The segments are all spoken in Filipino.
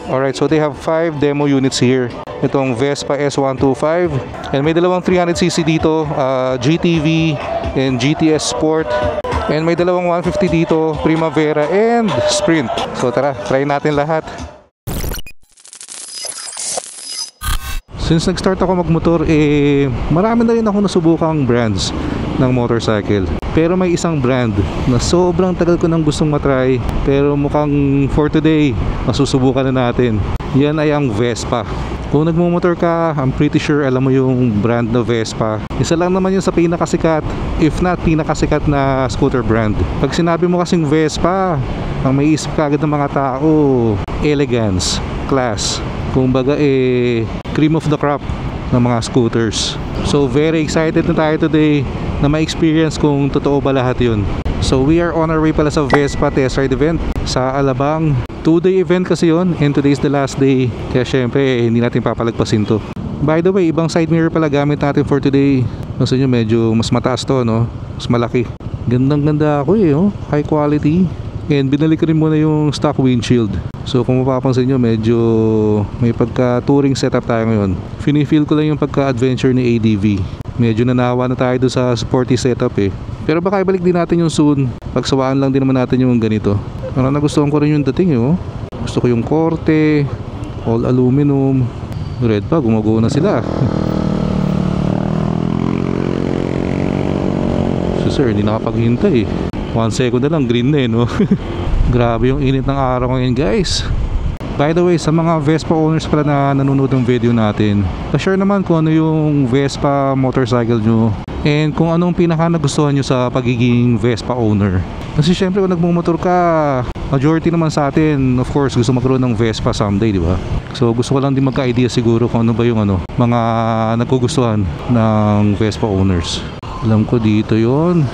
Alright, so they have 5 demo units here. Itong Vespa S125. And may dalawang 300cc dito, GTV and GTS Sport. And may dalawang 150 dito, Primavera and Sprint. So tara, try natin lahat. Since nag-start ako magmotor, marami na rin ako nasubukang brands ng motorcycle. Pero may isang brand na sobrang tagal ko nang gustong matry, pero mukhang for today, masusubukan na natin. Yan ay ang Vespa. Kung nagmumotor ka, I'm pretty sure alam mo yung brand na Vespa. Isa lang naman yun sa pinakasikat, if not pinakasikat na scooter brand. Pag sinabi mo kasing Vespa, ang may isip ka agad ng mga tao, elegance, class. Kumbaga cream of the crop ng mga scooters. So very excited na tayo today na ma-experience kung totoo ba lahat yun. So we are on our way pala sa Vespa test ride event sa Alabang. 2-day event kasi yun, and today is the last day. Kaya syempre hindi natin papalagpasin to. By the way, ibang side mirror pala gamit natin for today. Kasi nyo medyo mas mataas to, no? Mas malaki. Gandang ganda ako oh. High quality. And binalik ko rin muna yung stock windshield. So kung mapapansin nyo, medyo may pagka-touring setup tayo ngayon. Feel ko lang yung pagka-adventure ni ADV. Medyo nanawa na tayo doon sa sporty setup Pero baka ibalik din natin yung soon. Pagsawaan lang din naman natin yung ganito. Parang nagustuhan ko rin yung dating Gusto ko yung korte, all aluminum. Red pa, gumago na sila. So sir, hindi nakapaghintay 1 second na lang, green na no? Grabe yung init ng araw ngayon guys. By the way, sa mga Vespa owners pala na nanonood ng video natin, pa-share naman kung ano yung Vespa motorcycle nyo and kung anong pinaka nagustuhan nyo sa pagiging Vespa owner. Kasi syempre kung nagmumotor ka, majority naman sa atin, of course, gusto magkaroon ng Vespa someday, di ba? So gusto ko lang din magka-idea siguro kung ano ba yung mga nagugustuhan ng Vespa owners. Alam ko dito yon.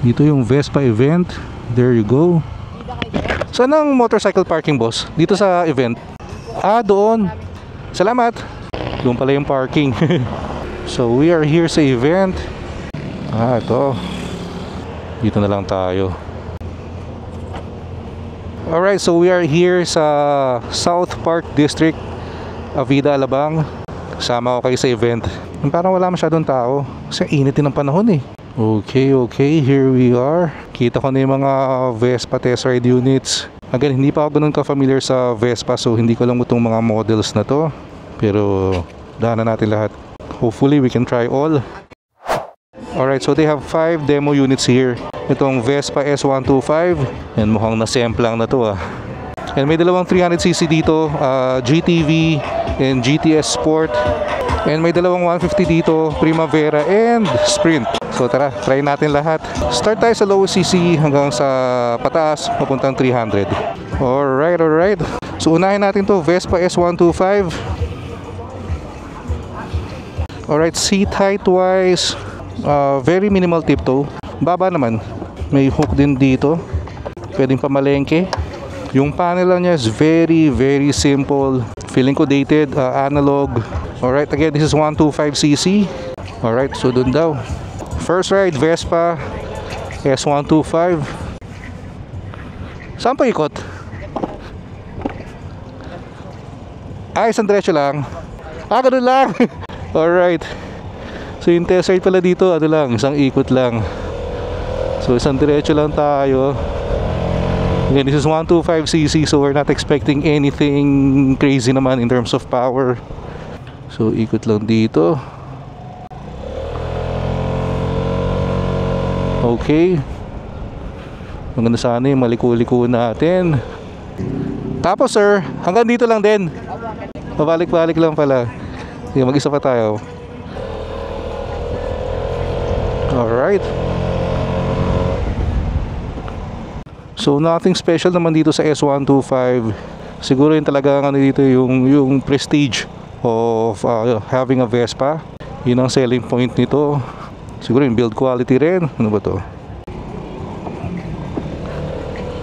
Dito yung Vespa event. There you go. Saan ang motorcycle parking, boss? Dito sa event? Doon. Salamat. Doon pala yung parking. So we are here sa event. Ito. Dito na lang tayo. Alright, so we are here sa South Park District, Avida, Alabang. Kasama ko kayo sa event. Parang wala masyadong tao kasi init din ng panahon Okay, here we are. Kita ko na yung mga Vespa test ride units. Again, hindi pa ako ganun ka-familiar sa Vespa, so hindi ko alam itong mga models na to. Pero daanan natin lahat. Hopefully we can try all. Alright, so they have 5 demo units here. Itong Vespa S125. And mukhang na-sample lang na to And may dalawang 300cc dito, GTV and GTS Sport. And may dalawang 150 dito, Primavera and Sprint. So tara, try natin lahat. Start tayo sa low cc hanggang sa pataas, papuntang 300. Alright. So unahin natin to, Vespa S125. Alright, seat height wise, very minimal tiptoe. Baba naman, may hook din dito. Pwedeng pamalengke. Yung panel lang niya is very simple. Feeling ko dated, analog. Alright, again, this is 125cc. Alright, so dun daw. First ride, Vespa S125. Saan pa ikot? Isang diretso lang. Ganun lang. Alright. So yung test ride pala dito, isang ikot lang. So isang diretso lang tayo. Again, this is 125cc, so we're not expecting anything crazy naman in terms of power. So ikot lang dito. Okay. Maganda sana yung maliko-liko natin. Tapos sir, hanggang dito lang din. Pabalik-balik lang pala. Mag-isa pa tayo. Alright. So nothing special naman dito sa S125. Siguro yung talagang dito yung prestige of having a Vespa. Yun ang selling point nito. Siguro yung build quality rin. Ano ba to?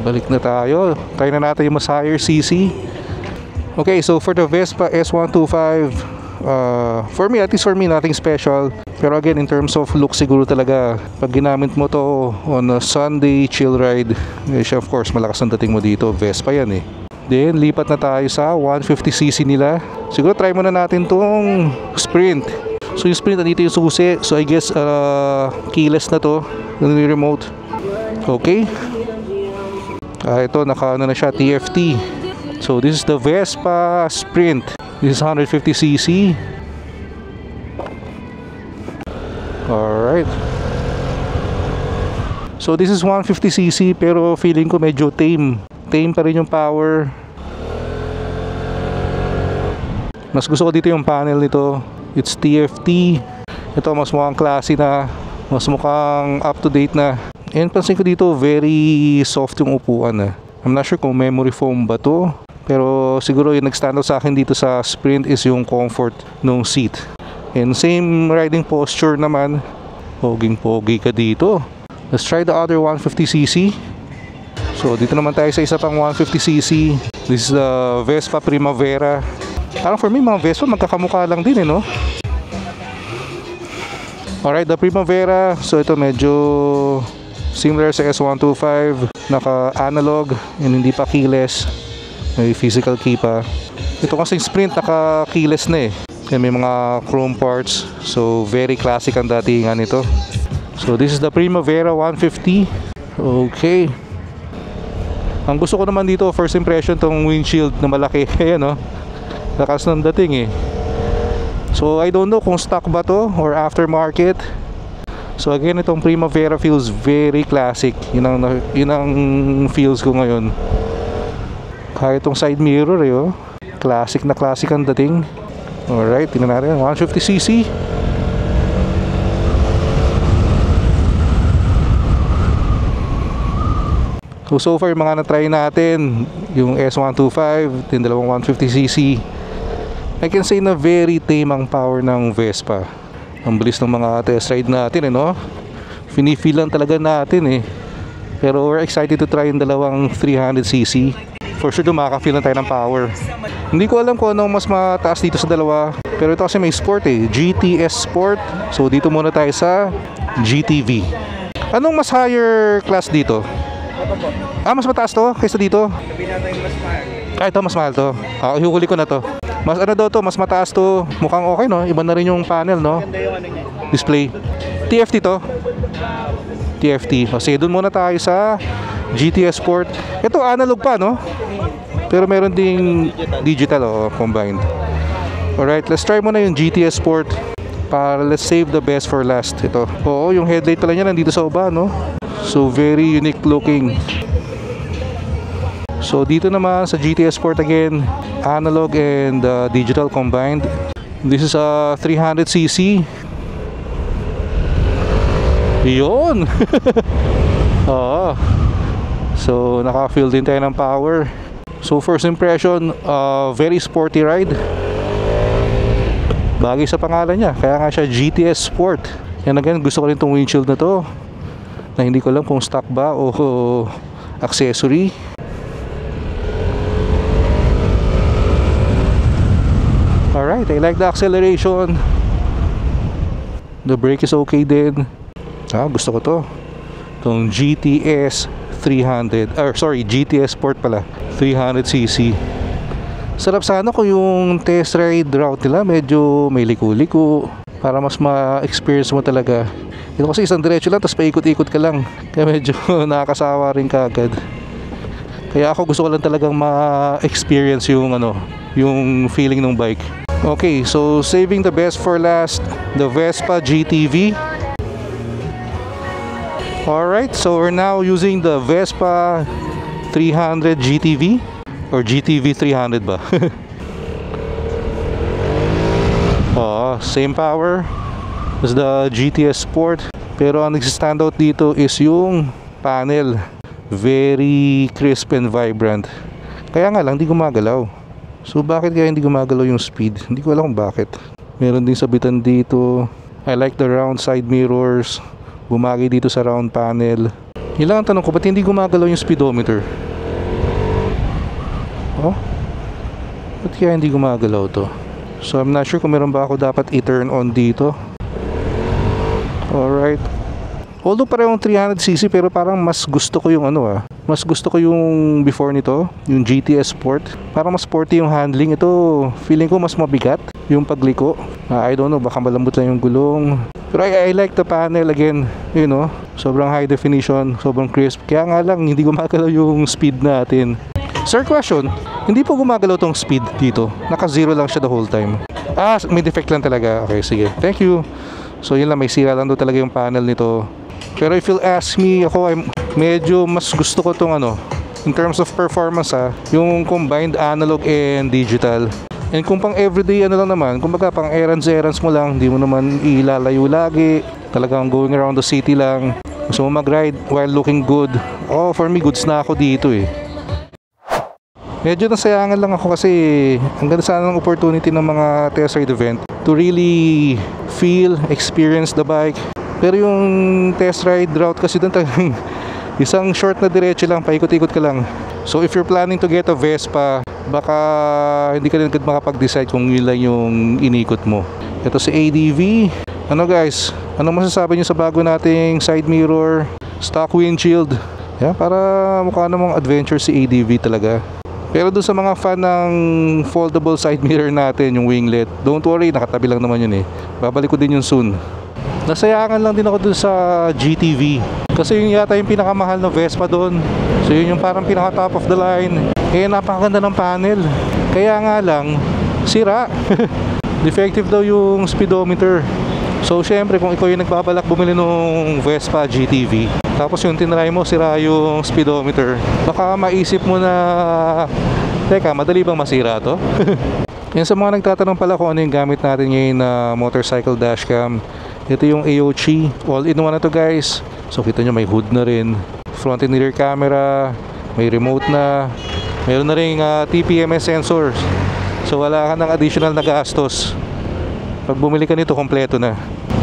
Balik na tayo. Try na natin yung mas higher cc. Okay, so for the Vespa S125, For me, at least for me, nothing special. Pero again, in terms of look, siguro talaga pag ginamit mo to on a Sunday chill ride, siya of course malakas ang dating mo dito. Vespa yan eh. Then lipat na tayo sa 150cc nila. Siguro try muna natin tong Sprint. So yung Sprint, dito yung susi. So I guess keyless na to, yung remote. Okay. Ito, naka na siya, TFT. So this is the Vespa Sprint. This is 150cc. Alright. So this is 150cc pero feeling ko medyo tame. Tame pa rin yung power. Mas gusto ko dito yung panel nito. It's TFT. Ito mas mukhang classy na. Mas mukhang up to date na. And pansin ko dito very soft yung upuan. I'm not sure kung memory foam ba to. Pero siguro yung nag-stand out sa akin dito sa Sprint is yung comfort ng seat. And same riding posture naman. Poging-pogi ka dito. Let's try the other 150cc. So dito naman tayo sa isa pang 150cc. This is the Vespa Primavera. Parang for me mga Vespa magkakamukha lang din no? Alright, the Primavera. So ito medyo similar sa S125. Naka-analog and hindi pa keyless. May physical key pa. Ito kasing Sprint naka-keyless na eh. Yan, may mga chrome parts. So very classic ang datingan nito. So this is the Primavera 150. Okay. Ang gusto ko naman dito, first impression, tong windshield na malaki. Ayan no, lakas ng dating eh. So I don't know kung stock ba to or aftermarket. So again, itong Primavera feels very classic. Yun ang feels ko ngayon. Kaya itong side mirror eh oh. Classic na classic ang dating. Alright, tingnan natin 150cc. So far yung mga na-try natin, yung S125, yung dalawang 150cc, I can say na very tame ang power ng Vespa. Ang bilis ng mga test ride natin no? Feel lang talaga natin eh. Pero we're excited to try yung dalawang 300cc. For sure makaka-feel lang tayo ng power. Hindi ko alam kung anong mas mataas dito sa dalawa. Pero ito kasi may sport eh, GTS Sport. So dito muna tayo sa GTV. Anong mas higher class dito? Mas mataas to kaysa dito? Ito mas mahal to. Ihuli ko na to. Mas ano daw to, mas mataas to. Mukhang okay no, iba na rin yung panel no. Display. TFT to. TFT. Sige, dun muna tayo sa GTS Sport. Ito analog pa no? Pero meron ding digital combined. Alright, let's try muna yung GTS Sport. Para let's save the best for last. Ito. Oo, yung headlight pala niya nandito sa baba no. So very unique looking. So dito naman sa GTS Sport again, analog and digital combined. This is a 300cc. Yun. Oo. So naka-feel din tayo ng power. So first impression, very sporty ride. Bagay sa pangalan niya, kaya nga siya GTS Sport. Yan again, gusto ko rin itong windshield na to, na hindi ko alam kung stock ba o accessory. Alright, I like the acceleration. The brake is okay din. Gusto ko to. Itong GTS 300, GTS Sport pala, 300cc. Sarap sana kung yung test ride route nila medyo may liku-liku para mas ma-experience mo talaga. Ito kasi isang diretso lang tapos paikot-ikot ka lang, kaya medyo nakakasawa rin kaagad. Kaya ako gusto ko lang talagang ma-experience yung yung feeling ng bike. Okay, so saving the best for last, the Vespa GTV. Alright, so we're now using the Vespa 300 GTV or GTV 300 ba? Same power as the GTS Sport, pero ang nag-stand out dito is yung panel. Very crisp and vibrant. Kaya nga lang, hindi gumagalaw. So bakit kaya hindi gumagalaw yung speed? Hindi ko alam kung bakit. Meron din sabitan dito. I like the round side mirrors. Bumagay dito sa round panel. Yun lang ang tanong ko, ba't hindi gumagalaw yung speedometer? Ba't kaya hindi gumagalaw to? So I'm not sure kung meron ba ako dapat i-turn on dito. Alright. Although parehong 300cc, pero parang mas gusto ko yung mas gusto ko yung before nito, yung GTS Sport. Parang mas sporty yung handling. Ito, feeling ko mas mabigat yung pagliko. I don't know, baka malambot lang yung gulong. Pero I like the panel again, sobrang high definition, sobrang crisp. Kaya nga lang, hindi gumagalaw yung speed natin. Sir, question, hindi po gumagalaw tong speed dito? Naka-zero lang siya the whole time. May defect lang talaga. Okay, sige. Thank you. So yun lang, may sira lang daw talaga yung panel nito. Pero if you'll ask me, ako ay medyo mas gusto ko tong in terms of performance yung combined analog and digital. And kung pang everyday lang naman, kumbaga pang errands mo lang, hindi mo naman ilalayo lagi, talagang going around the city lang, gusto mo mag-ride while looking good, for me goods na ako dito Medyo nasayangan lang ako kasi ang ganda sana ng opportunity ng mga test ride event to really experience the bike. Pero yung test ride route kasi doon talagang isang short na diretso lang, paikot-ikot ka lang. So if you're planning to get a Vespa, baka hindi ka rin makapag-decide kung yun lang yung inikot mo. Ito si ADV. Guys, ano masasabi nyo sa bago nating side mirror, stock windshield? Para mukha namang adventure si ADV talaga. Pero doon sa mga fan ng foldable side mirror natin, yung winglet, don't worry, nakatabi lang naman yun Babalik ko din yun soon. Nasayangan lang din ako dun sa GTV kasi yun yata yung pinakamahal na Vespa doon. So yun yung parang pinaka top of the line. Napakaganda ng panel. Kaya nga lang, sira. Defective daw yung speedometer. So syempre kung ikaw yung nagbabalak bumili ng Vespa GTV, tapos yung tinry mo sira yung speedometer, baka maisip mo na, teka, madali bang masira to? Yan, sa mga nagtatanong pala kung ano yung gamit natin ngayon na motorcycle dashcam, ito yung AOC, all-in-one na to guys. So kita nyo may hood na rin, front and rear camera, may remote na, meron na rin TPMS sensors. So wala ka ng additional na gastos. Pag bumili ka nito, kompleto na.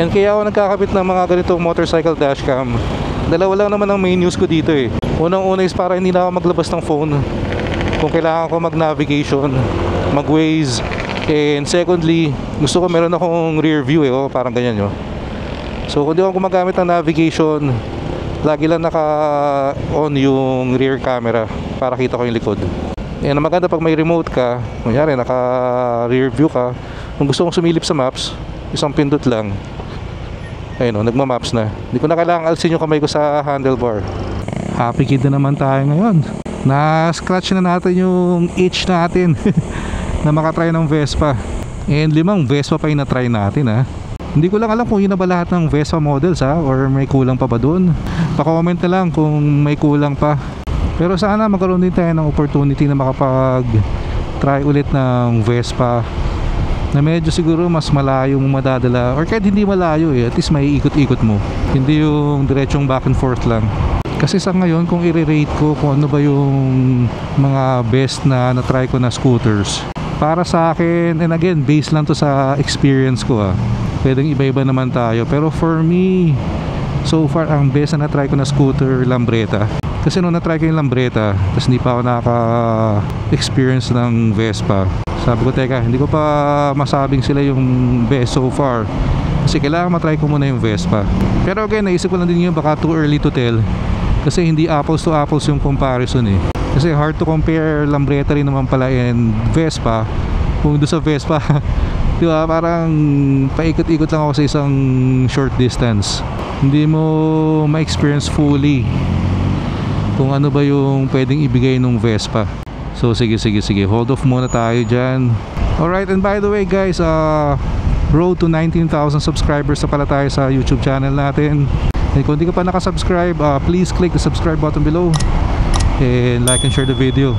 And kaya ako nagkakabit ng mga ganitong motorcycle dashcam, dalawa lang naman ang main use ko dito Unang-una is para hindi na ako maglabas ng phone kung kailangan ko mag-navigation, mag-Waze. And secondly, gusto ko meron akong rear view parang ganyan So kung di ako gumagamit ng navigation, lagi lang naka-on yung rear camera para kita ko yung likod. And maganda pag may remote ka, kunyari naka-rear view ka, kung gusto kong sumilip sa maps, isang pindot lang, ayun nagma-maps na. Hindi ko na kailangan alsin yung kamay ko sa handlebar. Happy kid na naman tayo ngayon. Na-scratch na natin yung itch natin na makatry ng Vespa. And 5 Vespa pa yung na-try natin Hindi ko lang alam kung yun na ba lahat ng Vespa models or may kulang pa ba dun. Pa-comment na lang kung may kulang pa. Pero sana magkaroon din tayo ng opportunity na makapag-try ulit ng Vespa na medyo siguro mas malayo mong madadala, or kahit hindi malayo at least may ikot-ikot mo, hindi yung diretsong back and forth lang. Kasi sa ngayon kung i-rate ko kung ano ba yung mga best na na-try ko na scooters, para sa akin, and again based lang to sa experience ko pwedeng iba-iba naman tayo, pero for me so far ang best na na-try ko na scooter, Lambretta. Kasi nung na-try ko yung Lambretta, tapos hindi pa ako nakaka-experience ng Vespa, sabi ko teka, hindi ko pa masabing sila yung best so far kasi kailangan matry ko muna yung Vespa. Pero again, naisip ko lang din yun, baka too early to tell kasi hindi apples to apples yung comparison kasi hard to compare Lambretta rin naman pala and Vespa. Kung doon sa Vespa diba, parang paikot-ikot lang ako sa isang short distance, hindi mo ma-experience fully kung ano ba yung pwedeng ibigay ng Vespa. So sige, hold off muna tayo dyan. Alright, and by the way guys, road to 19,000 subscribers na pala tayo sa YouTube channel natin. And kung di ka pa nakasubscribe, please click the subscribe button below and like and share the video.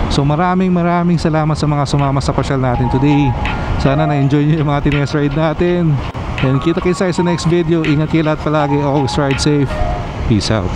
So maraming salamat sa mga sumama sa pasyal natin today. Sana na-enjoy nyo yung mga tinest ride natin. And kita-kits tayo sa next video. Ingat kayo lahat palagi, always ride safe. Peace out.